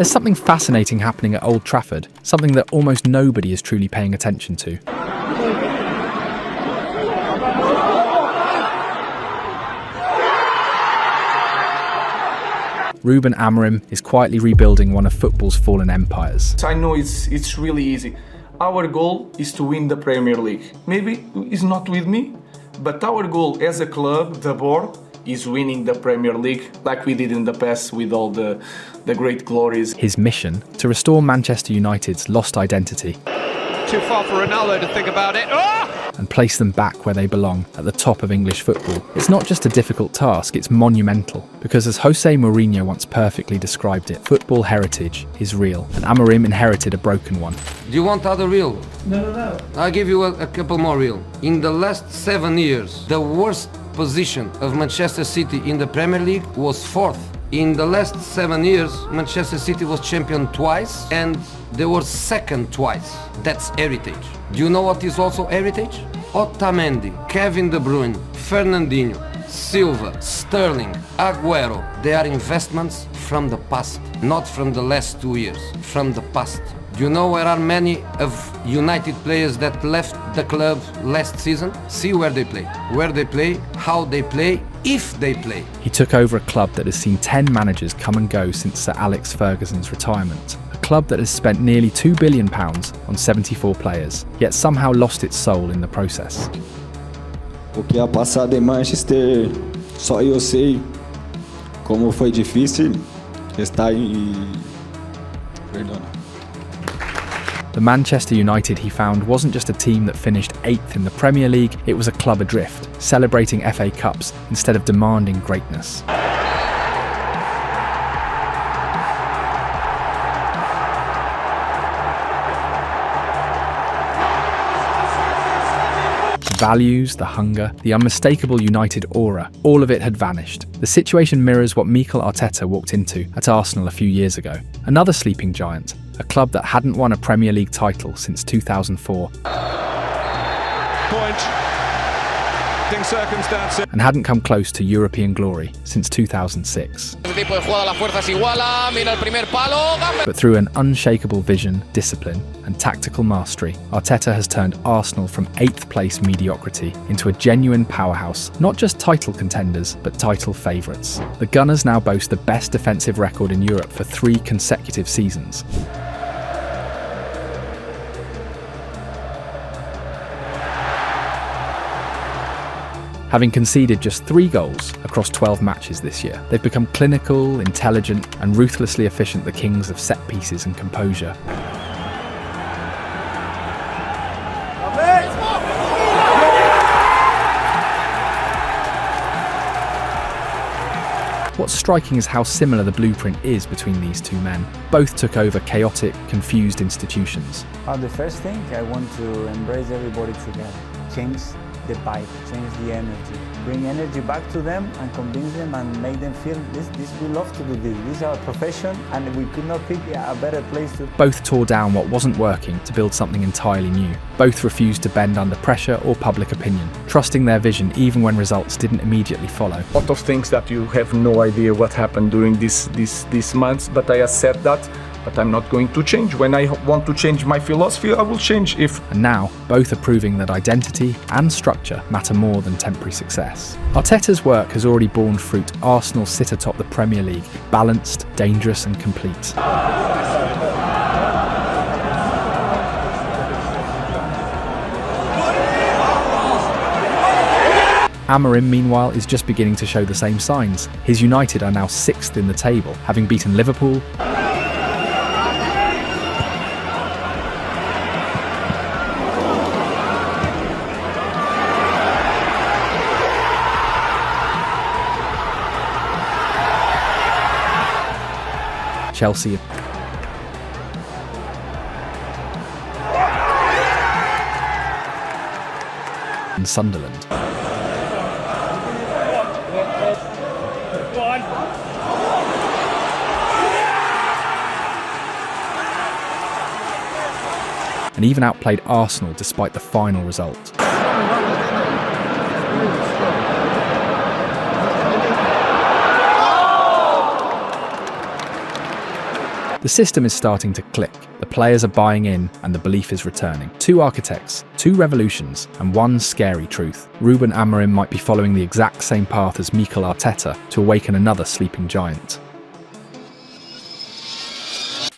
There's something fascinating happening at Old Trafford, something that almost nobody is truly paying attention to. Ruben Amorim is quietly rebuilding one of football's fallen empires. I know it's really easy. Our goal is to win the Premier League. Maybe it's not with me, but our goal as a club, the board, is winning the Premier League like we did in the past with all the great glories. His mission, to restore Manchester United's lost identity. Too far for Ronaldo to think about it. Oh! And place them back where they belong, at the top of English football. It's not just a difficult task, it's monumental. Because as Jose Mourinho once perfectly described it, football heritage is real, and Amorim inherited a broken one. Do you want other real? No. I'll give you a couple more real. In the last 7 years, the worst position of Manchester City in the Premier League was 4th. In the last 7 years, Manchester City was champion twice and they were 2nd twice. That's heritage. Do you know what is also heritage? Otamendi, Kevin De Bruyne, Fernandinho, Silva, Sterling, Aguero. They are investments from the past, not from the last 2 years, from the past. Do you know where are many of United players that left the club last season? See where they play, how they play, if they play. He took over a club that has seen 10 managers come and go since Sir Alex Ferguson's retirement. A club that has spent nearly £2 billion on 74 players, yet somehow lost its soul in the process. O que ha passado em Manchester, só eu sei como foi difícil estar Perdona. The Manchester United he found wasn't just a team that finished 8th in the Premier League, it was a club adrift, celebrating FA Cups instead of demanding greatness. The values, the hunger, the unmistakable United aura, all of it had vanished. The situation mirrors what Mikel Arteta walked into at Arsenal a few years ago. Another sleeping giant, a club that hadn't won a Premier League title since 2004. And hadn't come close to European glory since 2006. But through an unshakable vision, discipline and tactical mastery, Arteta has turned Arsenal from 8th place mediocrity into a genuine powerhouse, not just title contenders, but title favourites. The Gunners now boast the best defensive record in Europe for 3 consecutive seasons. Having conceded just 3 goals across 12 matches this year, they've become clinical, intelligent, and ruthlessly efficient, the kings of set pieces and composure. What's striking is how similar the blueprint is between these two men. Both took over chaotic, confused institutions. The first thing, I want to embrace everybody together, change the vibe, change the energy, bring energy back to them and convince them and make them feel this we love to do this. This is our profession and we could not pick a better place to. Both tore down what wasn't working to build something entirely new. Both refused to bend under pressure or public opinion, trusting their vision even when results didn't immediately follow. A lot of things that you have no idea what happened during these months, but I accept that. But I'm not going to change. When I want to change my philosophy, I will change if. And now, both are proving that identity and structure matter more than temporary success. Arteta's work has already borne fruit. Arsenal sit atop the Premier League, balanced, dangerous and complete. Amorim, meanwhile, is just beginning to show the same signs. His United are now 6th in the table, having beaten Liverpool, Chelsea, and Sunderland. And even outplayed Arsenal despite the final result. The system is starting to click, the players are buying in, and the belief is returning. 2 architects, 2 revolutions, and 1 scary truth. Ruben Amorim might be following the exact same path as Mikel Arteta to awaken another sleeping giant.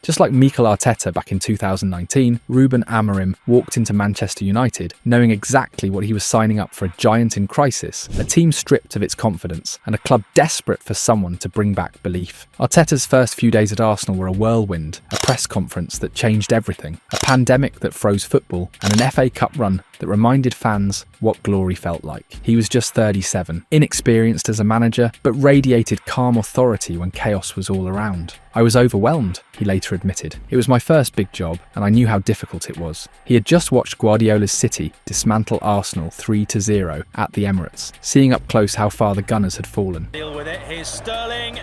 Just like Mikel Arteta back in 2019, Ruben Amorim walked into Manchester United knowing exactly what he was signing up for: a giant in crisis, a team stripped of its confidence, and a club desperate for someone to bring back belief. Arteta's first few days at Arsenal were a whirlwind, a press conference that changed everything, a pandemic that froze football, and an FA Cup run that reminded fans what glory felt like. He was just 37, inexperienced as a manager, but radiated calm authority when chaos was all around. "I was overwhelmed," he later admitted. "It was my first big job, and I knew how difficult it was." He had just watched Guardiola's City dismantle Arsenal 3-0 at the Emirates, seeing up close how far the Gunners had fallen. Deal with it. Here's Sterling,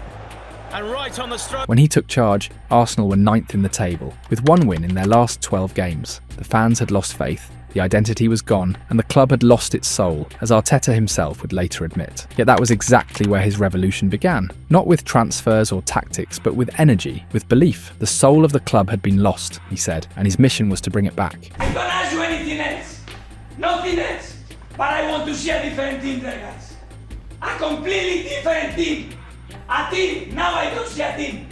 and right on the stroke. When he took charge, Arsenal were 9th in the table, with 1 win in their last 12 games. The fans had lost faith, the identity was gone, and the club had lost its soul, as Arteta himself would later admit. Yet that was exactly where his revolution began. Not with transfers or tactics, but with energy, with belief. The soul of the club had been lost, he said, and his mission was to bring it back. I don't ask you anything else, nothing else, but I want to see a different team there, guys. A completely different team. A team, now I don't see a team.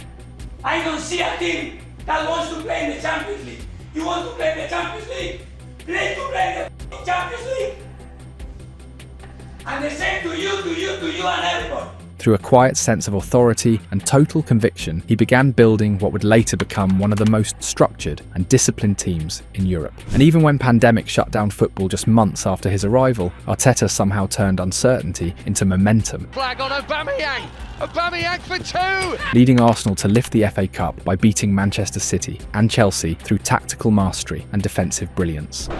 I don't see a team that wants to play in the Champions League. You want to play in the Champions League? Play to play the Champions League. And the same to you and everybody. Through a quiet sense of authority and total conviction, he began building what would later become one of the most structured and disciplined teams in Europe. And even when pandemic shut down football just months after his arrival, Arteta somehow turned uncertainty into momentum. Flag on Aubameyang. Aubameyang for 2. Leading Arsenal to lift the FA Cup by beating Manchester City and Chelsea through tactical mastery and defensive brilliance.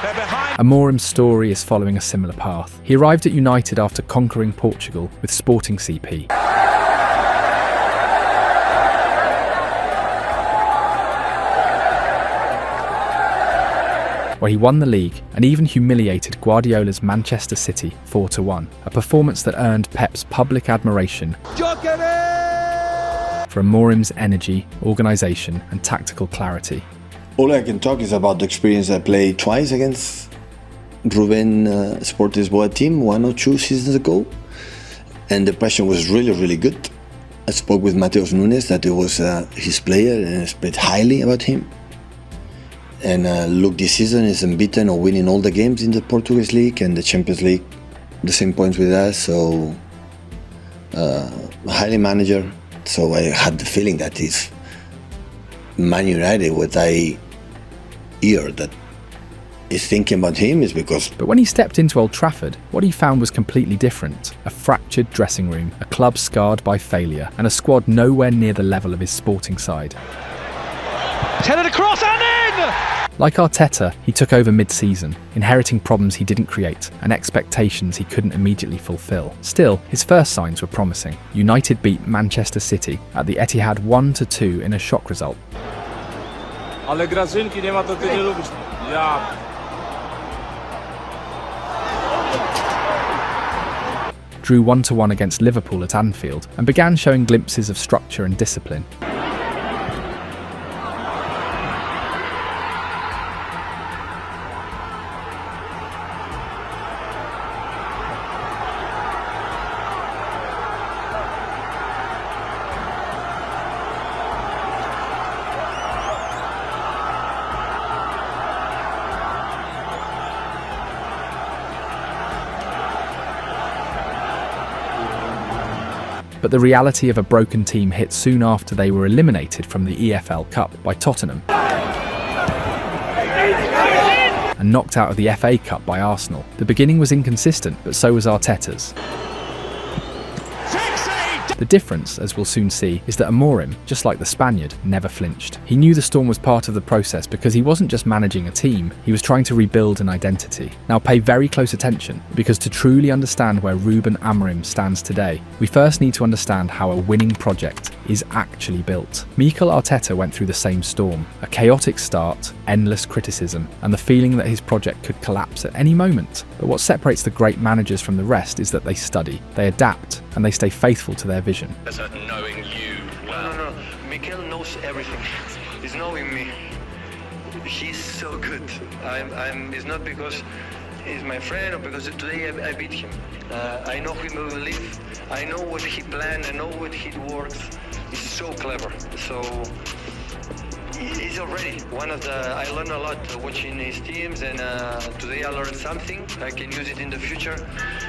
They're behind. Amorim's story is following a similar path. He arrived at United after conquering Portugal with Sporting CP. Where he won the league and even humiliated Guardiola's Manchester City 4-1, a performance that earned Pep's public admiration for Amorim's energy, organisation and tactical clarity. All I can talk is about the experience. I played twice against Ruben Sport Lisboa team 1 or 2 seasons ago, and the pressure was really good. I spoke with Mateus Nunes that it was his player, and I spoke highly about him. And look, this season is unbeaten or winning all the games in the Portuguese League and the Champions League, the same points with us. So highly manager. So I had the feeling that if Man United, what I hear that is thinking about him is because... But when he stepped into Old Trafford, what he found was completely different. A fractured dressing room, a club scarred by failure, and a squad nowhere near the level of his Sporting side. Headed across and in! Like Arteta, he took over mid-season, inheriting problems he didn't create and expectations he couldn't immediately fulfill. Still, his first signs were promising. United beat Manchester City at the Etihad 1-2 in a shock result. Ale Grażynki nie ma, to ty nie lubisz. Ja. Drew 1-1 against Liverpool at Anfield and began showing glimpses of structure and discipline. But the reality of a broken team hit soon after they were eliminated from the EFL Cup by Tottenham and knocked out of the FA Cup by Arsenal. The beginning was inconsistent, but so was Arteta's. The difference, as we'll soon see, is that Amorim, just like the Spaniard, never flinched. He knew the storm was part of the process because he wasn't just managing a team, he was trying to rebuild an identity. Now pay very close attention, because to truly understand where Ruben Amorim stands today, we first need to understand how a winning project is actually built. Mikel Arteta went through the same storm, a chaotic start, endless criticism, and the feeling that his project could collapse at any moment. But what separates the great managers from the rest is that they study, they adapt, and they stay faithful to their vision. Knowing you well. No. Mikel knows everything. He's knowing me. He's so good. It's not because he's my friend or because today I beat him. I know him will live. I know what he planned. I know what he works. He's so clever. So he's already one of the. I learned a lot watching his teams, and today I learned something. I can use it in the future.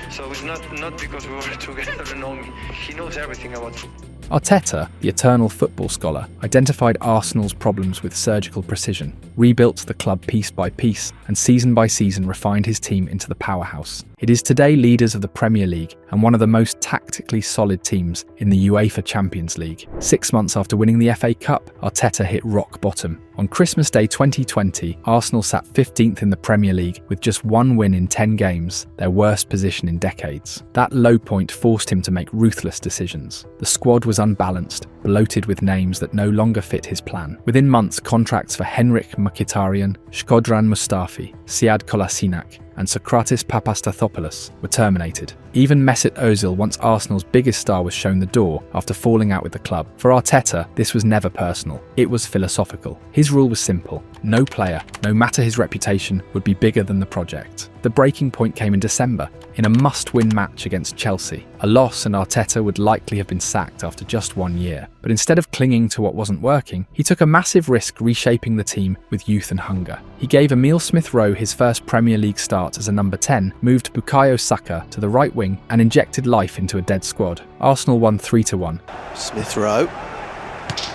So it's not because we were together to know me. He knows everything about football. Arteta, the eternal football scholar, identified Arsenal's problems with surgical precision, rebuilt the club piece by piece, and season by season refined his team into the powerhouse. It is today leaders of the Premier League and one of the most tactically solid teams in the UEFA Champions League. 6 months after winning the FA Cup, Arteta hit rock bottom. On Christmas Day 2020, Arsenal sat 15th in the Premier League with just 1 win in 10 games, their worst position in decades. That low point forced him to make ruthless decisions. The squad was unbalanced, bloated with names that no longer fit his plan. Within months, contracts for Henrik Mkhitaryan, Shkodran Mustafi, Sead Kolasinac, and Sokratis Papastathopoulos were terminated. Even Mesut Ozil, once Arsenal's biggest star, was shown the door after falling out with the club. For Arteta, this was never personal, it was philosophical. His rule was simple: no player, no matter his reputation, would be bigger than the project. The breaking point came in December, in a must-win match against Chelsea. A loss, and Arteta would likely have been sacked after just 1 year. But instead of clinging to what wasn't working, he took a massive risk reshaping the team with youth and hunger. He gave Emile Smith-Rowe his first Premier League start as a number 10, moved Bukayo Saka to the right wing, and injected life into a dead squad. Arsenal won 3-1. Smith-Rowe.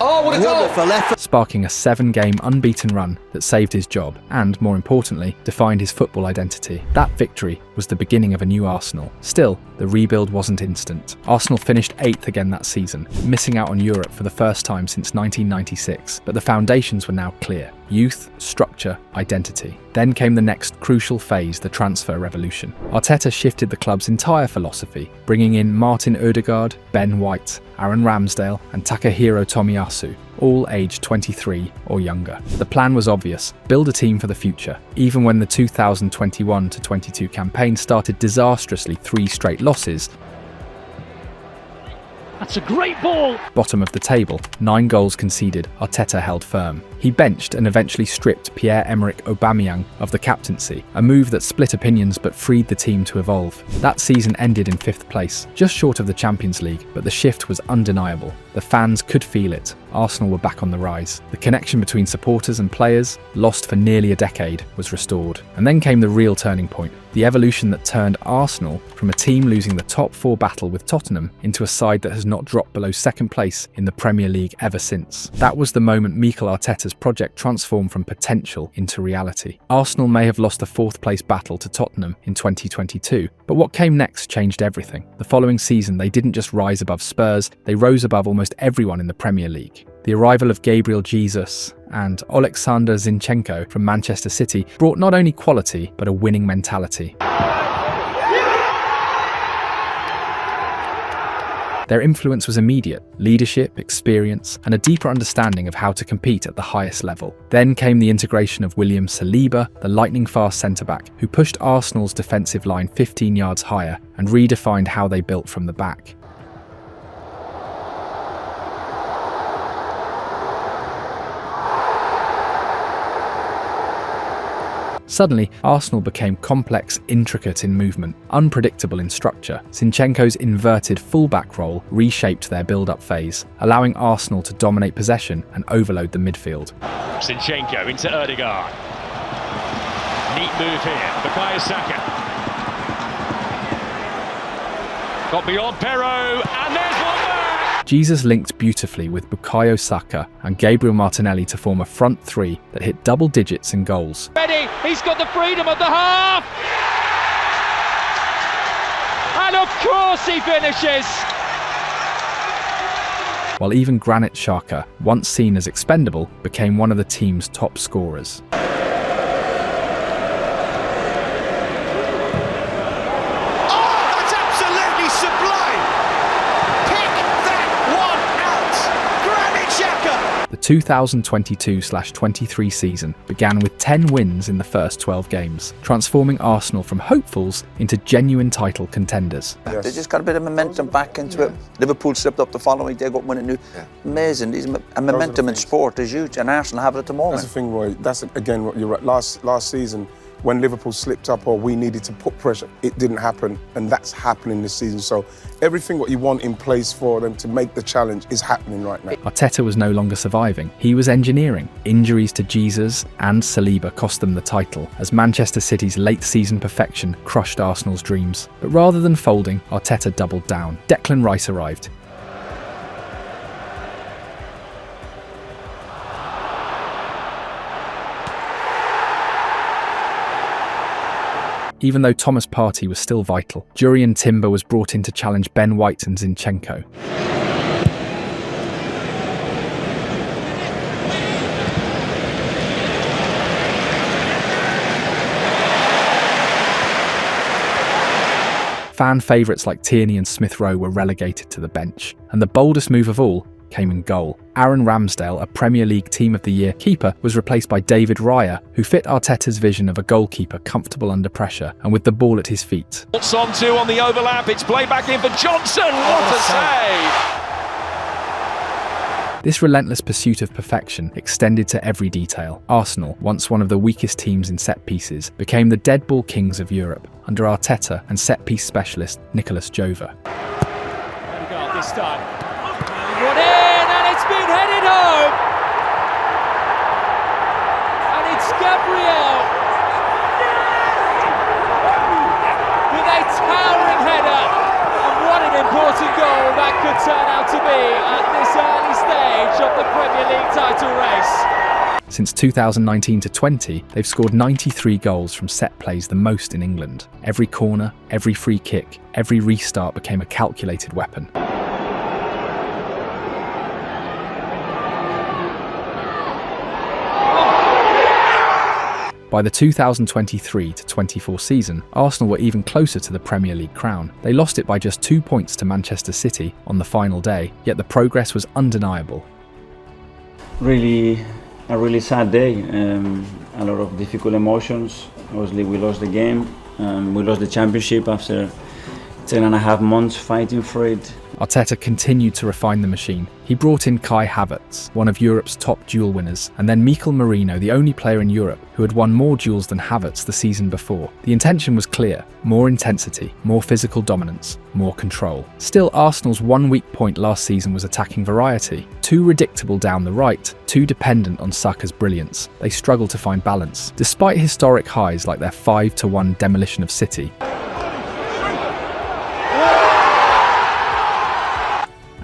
Oh, what a goal! Sparking a 7-game unbeaten run that saved his job and, more importantly, defined his football identity. That victory was the beginning of a new Arsenal. Still, the rebuild wasn't instant. Arsenal finished 8th again that season, missing out on Europe for the first time since 1996, but the foundations were now clear: youth, structure, identity. Then came the next crucial phase, the transfer revolution. Arteta shifted the club's entire philosophy, bringing in Martin Odegaard, Ben White, Aaron Ramsdale, and Takahiro Tomiyasu, all aged 23 or younger. The plan was obvious: build a team for the future. Even when the 2021-22 campaign started disastrously, 3 straight losses, That's a great ball. Bottom of the table, 9 goals conceded, Arteta held firm. He benched and eventually stripped Pierre-Emerick Aubameyang of the captaincy, a move that split opinions but freed the team to evolve. That season ended in 5th place, just short of the Champions League, but the shift was undeniable. The fans could feel it. Arsenal were back on the rise. The connection between supporters and players, lost for nearly a decade, was restored. And then came the real turning point, the evolution that turned Arsenal from a team losing the top 4 battle with Tottenham into a side that has not dropped below 2nd place in the Premier League ever since. That was the moment Mikel Arteta's project transformed from potential into reality. Arsenal may have lost the 4th place battle to Tottenham in 2022, but what came next changed everything. The following season, they didn't just rise above Spurs, they rose above almost everyone in the Premier League. The arrival of Gabriel Jesus and Alexander Zinchenko from Manchester City brought not only quality, but a winning mentality. Their influence was immediate: leadership, experience, and a deeper understanding of how to compete at the highest level. Then came the integration of William Saliba, the lightning-fast centre-back, who pushed Arsenal's defensive line 15 yards higher and redefined how they built from the back. Suddenly, Arsenal became complex, intricate in movement, unpredictable in structure. Zinchenko's inverted fullback role reshaped their build-up phase, allowing Arsenal to dominate possession and overload the midfield. Zinchenko into Odegaard. Neat move here. Bukayo Saka. Got beyond Perro, and there's one more! Jesus linked beautifully with Bukayo Saka and Gabriel Martinelli to form a front 3 that hit double digits in goals. Ready, he's got the freedom of the half! And of course he finishes! While even Granit Xhaka, once seen as expendable, became one of the team's top scorers. The 2022/23 season began with 10 wins in the first 12 games, transforming Arsenal from hopefuls into genuine title contenders. They just got a bit of momentum back into it. Liverpool slipped up the following day, got winning new. Amazing. A momentum in sport is huge, and Arsenal have it at the moment. That's the thing, Roy. That's again what you're right. Last season, when Liverpool slipped up or we needed to put pressure, it didn't happen, and that's happening this season. So everything what you want in place for them to make the challenge is happening right now. Arteta was no longer surviving. He was engineering. Injuries to Jesus and Saliba cost them the title, as Manchester City's late season perfection crushed Arsenal's dreams. But rather than folding, Arteta doubled down. Declan Rice arrived. Even though Thomas Partey was still vital, Jurriën Timber was brought in to challenge Ben White and Zinchenko. Fan favourites like Tierney and Smith Rowe were relegated to the bench, and the boldest move of all came in goal. Aaron Ramsdale, a Premier League Team of the Year keeper, was replaced by David Raya, who fit Arteta's vision of a goalkeeper comfortable under pressure and with the ball at his feet. It's on two on the overlap, it's played back in for Johnson, what a save! This relentless pursuit of perfection extended to every detail. Arsenal, once one of the weakest teams in set pieces, became the dead ball kings of Europe under Arteta and set piece specialist Nicolas Jova. Odegaard this time. Run in, and it's been headed home. And it's Gabriel with a towering header. And what an important goal that could turn out to be at this early stage of the Premier League title race. Since 2019-20, they've scored 93 goals from set plays, the most in England. Every corner, every free kick, every restart became a calculated weapon. By the 2023-24 season, Arsenal were even closer to the Premier League crown. They lost it by just 2 points to Manchester City on the final day, yet the progress was undeniable. A really sad day, a lot of difficult emotions. Obviously we lost the game, we lost the championship after 10.5 months fighting for it. Arteta continued to refine the machine. He brought in Kai Havertz, one of Europe's top duel winners, and then Mikel Merino, the only player in Europe who had won more duels than Havertz the season before. The intention was clear: more intensity, more physical dominance, more control. Still, Arsenal's one weak point last season was attacking variety. Too predictable down the right, too dependent on Saka's brilliance. They struggled to find balance. Despite historic highs like their 5-1 demolition of City,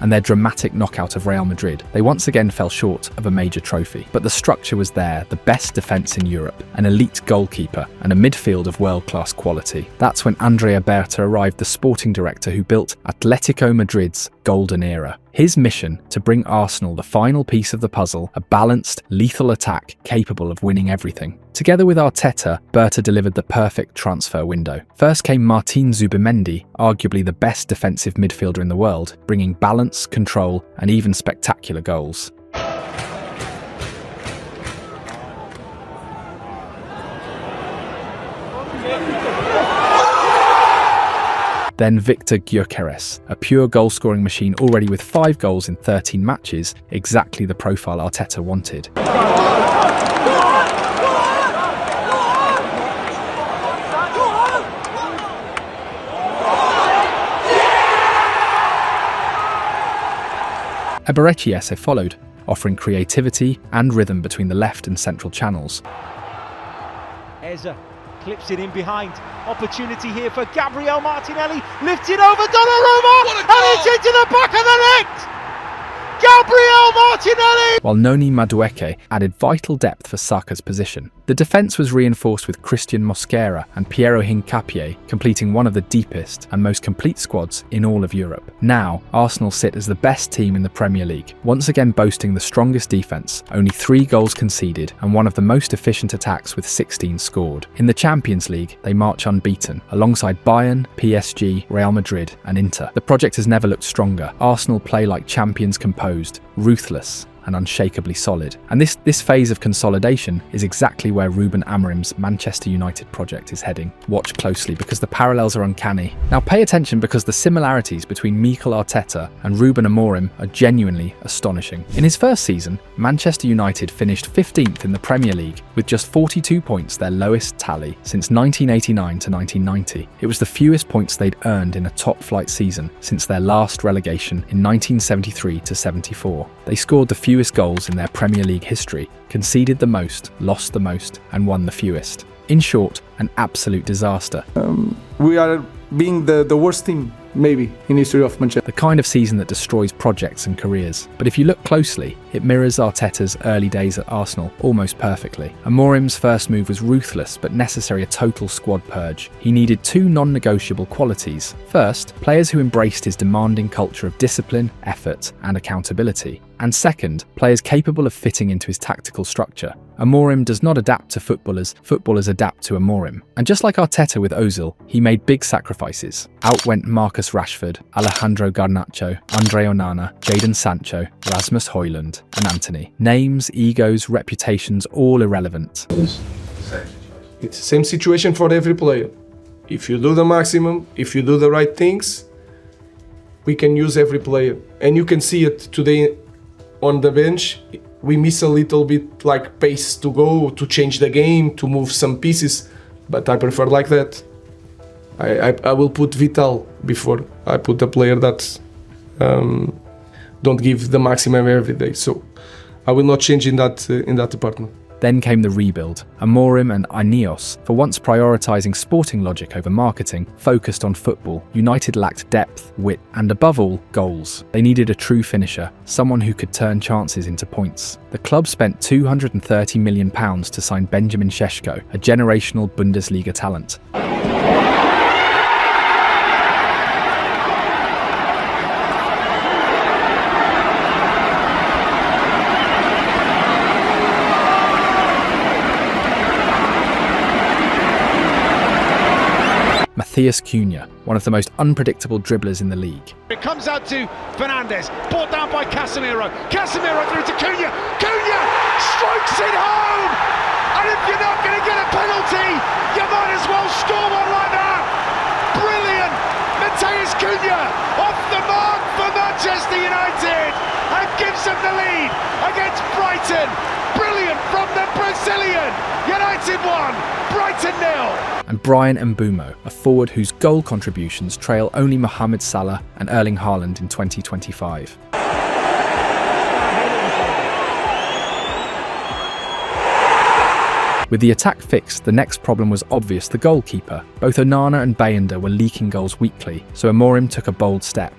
and their dramatic knockout of Real Madrid, they once again fell short of a major trophy. But the structure was there: the best defence in Europe, an elite goalkeeper, and a midfield of world-class quality. That's when Andrea Berta arrived, the sporting director who built Atletico Madrid's golden era. His mission: to bring Arsenal the final piece of the puzzle, a balanced, lethal attack capable of winning everything. Together with Arteta, Berta delivered the perfect transfer window. First came Martin Zubimendi, arguably the best defensive midfielder in the world, bringing balance, control, and even spectacular goals. Then Victor Gyökeres, a pure goal-scoring machine already with 5 goals in 13 matches, exactly the profile Arteta wanted. Eberechiese followed, offering creativity and rhythm between the left and central channels. Eza clips it in behind. Opportunity here for Gabriel Martinelli. Lifted over Donnarumma, and it's into the back of the net! Gabriel Martinelli! While Noni Madueke added vital depth for Saka's position. The defence was reinforced with Christian Mosquera and Piero Hincapié, completing one of the deepest and most complete squads in all of Europe. Now, Arsenal sit as the best team in the Premier League, once again boasting the strongest defence, only 3 goals conceded, and one of the most efficient attacks with 16 scored. In the Champions League, they march unbeaten, alongside Bayern, PSG, Real Madrid and Inter. The project has never looked stronger. Arsenal play like champions, composed, ruthless, and unshakably solid. And this phase of consolidation is exactly where Ruben Amorim's Manchester United project is heading. Watch closely because the parallels are uncanny. Now pay attention because the similarities between Mikel Arteta and Ruben Amorim are genuinely astonishing. In his first season, Manchester United finished 15th in the Premier League with just 42 points, their lowest tally since 1989 to 1990. It was the fewest points they'd earned in a top-flight season since their last relegation in 1973 to 74. They scored the fewest goals in their Premier League history, conceded the most, lost the most, and won the fewest. In short, an absolute disaster. We are being the worst team, maybe, in history of Manchester. The kind of season that destroys projects and careers. But if you look closely, it mirrors Arteta's early days at Arsenal almost perfectly. Amorim's first move was ruthless but necessary, a total squad purge. He needed two non-negotiable qualities. First, players who embraced his demanding culture of discipline, effort, and accountability. And second, players capable of fitting into his tactical structure. Amorim does not adapt to footballers, footballers adapt to Amorim. And just like Arteta with Ozil, he made big sacrifices. Out went Marcus Rashford, Alejandro Garnacho, Andre Onana, Jadon Sancho, Rasmus Højlund, and Antony. Names, egos, reputations, all irrelevant. It's the same situation for every player. If you do the maximum, if you do the right things, we can use every player. And you can see it today on the bench. We miss a little bit like pace to go, to change the game, to move some pieces, but I prefer like that. I will put Vital before I put a player that don't give the maximum every day. So I will not change in that department. Then came the rebuild. Amorim and Ineos, for once prioritising sporting logic over marketing, focused on football. United lacked depth, wit, and above all, goals. They needed a true finisher, someone who could turn chances into points. The club spent £230 million to sign Benjamin Šeško, a generational Bundesliga talent. Matthias Cunha, one of the most unpredictable dribblers in the league. It comes out to Fernandes, brought down by Casemiro. Casemiro through to Cunha. Cunha strikes it home! And if you're not going to get a penalty, you might as well score one like that! Brilliant! Matthias Cunha off the mark for Manchester United and gives them the lead against Brighton. Brilliant from the Brazilian. United 1, Brighton 0. And Bryan Mbeumo, a forward whose goal contributions trail only Mohamed Salah and Erling Haaland in 2025. With the attack fixed, the next problem was obvious: the goalkeeper. Both Onana and Bayanda were leaking goals weekly, so Amorim took a bold step.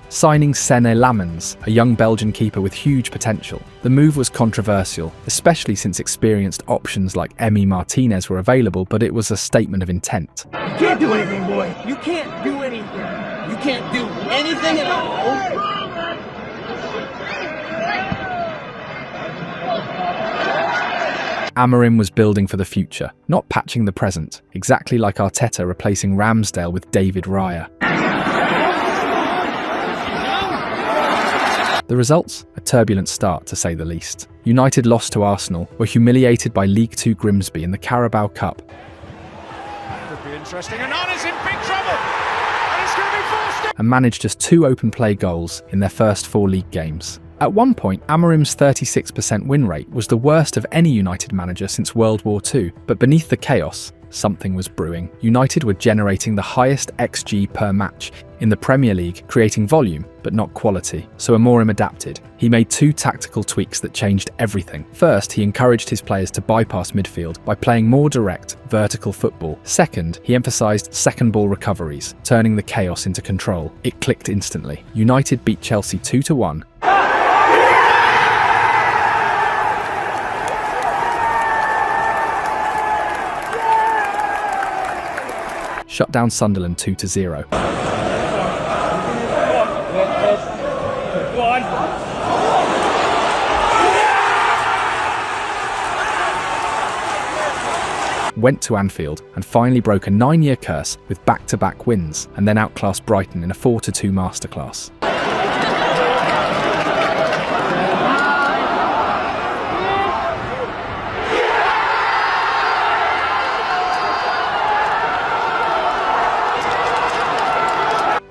Signing Senne Lammens, a young Belgian keeper with huge potential. The move was controversial, especially since experienced options like Emi Martinez were available, but it was a statement of intent. You can't do anything, boy. You can't do anything. You can't do anything at all. Amorim was building for the future, not patching the present, exactly like Arteta replacing Ramsdale with David Raya. The results? A turbulent start, to say the least. United lost to Arsenal, were humiliated by League Two Grimsby in the Carabao Cup. Could be interesting. Onana's in big trouble. And it's going to be forced. And managed just 2 open play goals in their first 4 league games. At one point, Amorim's 36% win rate was the worst of any United manager since World War II, but beneath the chaos, something was brewing. United were generating the highest XG per match in the Premier League, creating volume, but not quality. So Amorim adapted. He made 2 tactical tweaks that changed everything. First, he encouraged his players to bypass midfield by playing more direct, vertical football. Second, he emphasised second ball recoveries, turning the chaos into control. It clicked instantly. United beat Chelsea 2-1. Shut down Sunderland 2-0. on. Went to Anfield and finally broke a 9-year curse with back-to-back wins, and then outclassed Brighton in a 4-2 masterclass.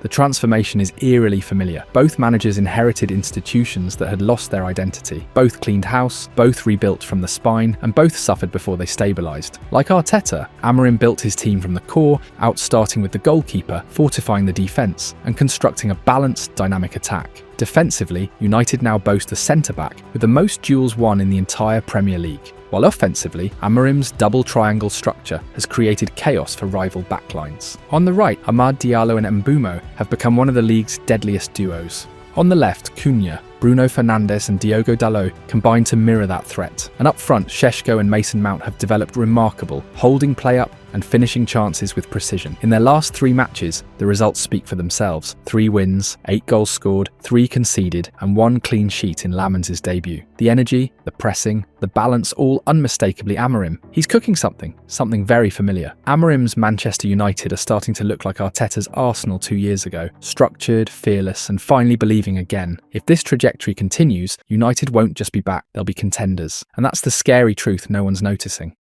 The transformation is eerily familiar. Both managers inherited institutions that had lost their identity. Both cleaned house, both rebuilt from the spine, and both suffered before they stabilised. Like Arteta, Amorim built his team from the core, outstarting with the goalkeeper, fortifying the defence, and constructing a balanced, dynamic attack. Defensively, United now boast a centre-back with the most duels won in the entire Premier League. While offensively, Amorim's double triangle structure has created chaos for rival backlines. On the right, Amad Diallo and Mbeumo have become one of the league's deadliest duos. On the left, Cunha, Bruno Fernandes and Diogo Dalot combine to mirror that threat. And up front, Šeško and Mason Mount have developed remarkable, holding play up and finishing chances with precision. In their last 3 matches, the results speak for themselves. 3 wins, 8 goals scored, 3 conceded, and 1 clean sheet in Lamens' debut. The energy, the pressing, the balance, all unmistakably Amorim. He's cooking something very familiar. Amorim's Manchester United are starting to look like Arteta's Arsenal 2 years ago. Structured, fearless, and finally believing again. If this trajectory continues, United won't just be back, they'll be contenders. And that's the scary truth no one's noticing.